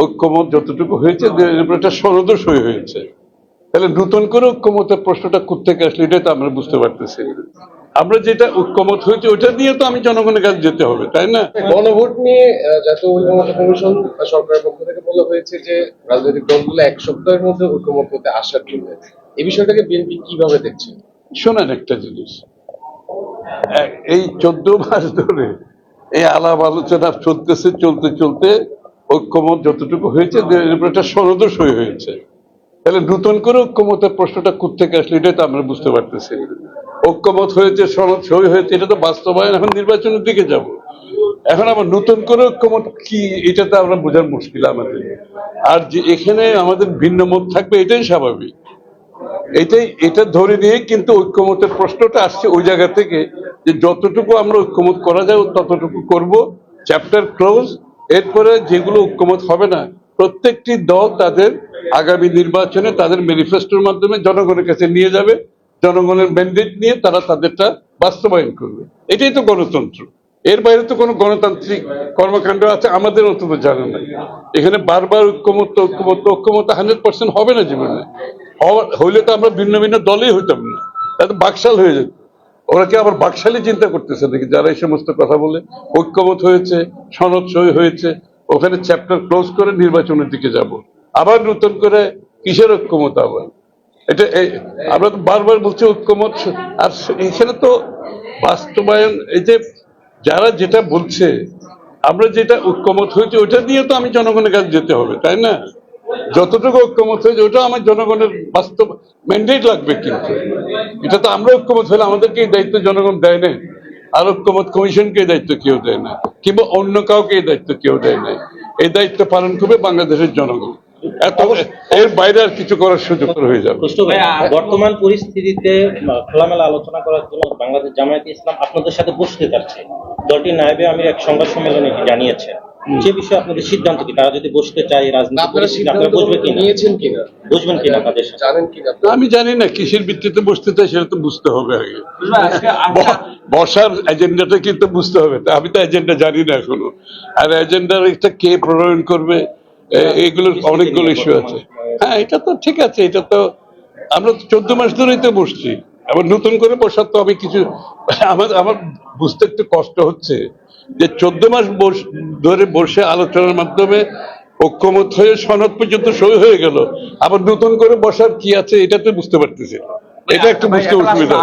ঐক্যমত যতটুকু হয়েছে এটা সনদও সই হয়েছে, তাহলে নতুন করে ঐক্যমতের প্রশ্নটা কোত্থেকে আসলে এটাই তো আমরা বুঝতে পারতেছি। আমরা যেটা ঐক্যমত হয়েছে ওটা নিয়ে তো আমি জনগণের কাছে যেতে হবে, তাই না? গণভোট নিয়ে জাতীয় ঐক্যমত্য কমিশন সরকারের পক্ষ থেকে বলা হয়েছে যে রাজনৈতিক দলগুলো 1 সপ্তাহের মধ্যে ঐক্যমত হতে আসার জন্য। এই বিষয়টাকে বিএনপি কিভাবে দেখছে? শোনেন একটা জিনিস, এই 14 মাস ধরে এই আলাপ আলোচনা চলতেছে, চলতে চলতে ঐক্যমত যতটুকু হয়েছে এটা সনদও সই হয়েছে, তাহলে নতুন করে ঐক্যমতের প্রশ্নটা কোত্থেকে আসলে এটাই তো আমরা বুঝতে পারতেছি। ঐক্যমত হয়েছে, সনদ সই হয়েছে, এটা তো বাস্তবায়ন, এখন নির্বাচনের দিকে যাব। এখন আবার নতুন করে ঐক্যমত কি এটা তো আমরা বোঝার মুশকিল আমাদের। আর যে এখানে আমাদের ভিন্ন মত থাকবে এটাই স্বাভাবিক, এটা ধরে নিয়ে কিন্তু ঐক্যমতের প্রশ্নটা আসছে ওই জায়গা থেকে যে যতটুকু আমরা ঐক্যমত করা যায় ততটুকু করব, চ্যাপ্টার ক্লোজ। এরপরে যেগুলো ঐক্যমত হবে না, প্রত্যেকটি দল তাদের আগামী নির্বাচনে তাদের ম্যানিফেস্টোর মাধ্যমে জনগণের কাছে নিয়ে যাবে, জনগণের ম্যান্ডেট নিয়ে তারা তাদেরটা বাস্তবায়ন করবে। এটাই তো গণতন্ত্র, এর বাইরে তো কোনো গণতান্ত্রিক কর্মকাণ্ড আছে আমাদের অন্তত জানা নাই। এখানে বারবার ঐক্যমত ঐক্যমত ঐক্যমত 100% হবে না জীবনে। হইলে তো আমরা ভিন্ন ভিন্ন দলেই হইতাম না, তাতে বাকশাল হয়ে যেত। ওরা কি আবার বাকশালী চিন্তা করতেছে নাকি যারা এই সমস্ত কথা বলে? ঐক্যমত হয়েছে, সনদ সই হয়েছে, ওখানে চ্যাপ্টার ক্লোজ করে নির্বাচনের দিকে যাব, আবার নতুন করে কিসের ঐক্যমত আবার? এটা আমরা তো বারবার বলছি ঐক্যমত, আর এখানে তো বাস্তবায়ন, এই যে যারা যেটা বলছে, আমরা যেটা ঐক্যমত হয়েছে ওটা নিয়ে তো আমি জনগণের কাছে যেতে হবে, তাই না? যতটুকু ঐক্যমত হয়েছে ওটা আমার জনগণের বাস্তব ম্যান্ডেট লাগবে, কিন্তু এটা তো আমরা ঐক্যমত হলে আমাদেরকে এই দায়িত্ব জনগণ দেয় না, আর ঐক্যমত কমিশনকে এই দায়িত্ব কেউ দেয় না, কিংবা অন্য কাউকে এই দায়িত্ব কেউ দেয় না। এই দায়িত্ব পালন করবে বাংলাদেশের জনগণ, এর বাইরে আর কিছু করার সুযোগ হয়ে যাবে। বর্তমান পরিস্থিতিতে খোলামেলা আলোচনা করার জন্য বাংলাদেশ জামায়াতে ইসলাম আপনাদের সাথে বসতে চাচ্ছে, দলটির নায়েবে আমির এক সংবাদ সম্মেলনে জানিয়েছে। সে বিষয়ে আপনাদের সিদ্ধান্ত কি? তারা যদি বসতে চায় রাজনীতি, আপনারা বসবেন কিনা, নিয়েছেন কিনা, বসবেন কিনা তাদের সাথে? জানেন কিনা? আমি জানি না কিসের ভিত্তিতে বসতে চাই, সেটা তো বুঝতে হবে আগে। বসার এজেন্ডাটা কিন্তু বুঝতে হবে, তা আমি তো এজেন্ডা জানি না এখনো। আর এজেন্ডার একটা কে প্রণয়ন করবে, এগুলোর অনেকগুলো ইস্যু আছে। হ্যাঁ, এটা তো ঠিক আছে, এটা তো আমরা 14 মাস ধরেই তো বসছি, আবার নতুন করে বসার তো আমি কিছু আমার বুঝতে একটু কষ্ট হচ্ছে যে 14 মাস ধরে বসে আলোচনার মাধ্যমে ঐক্যমত হয়ে সনদ পর্যন্ত সই হয়ে গেল, আবার নতুন করে বসার কি আছে এটা তো বুঝতে পারতেছি, এটা একটু বুঝতে অসুবিধা।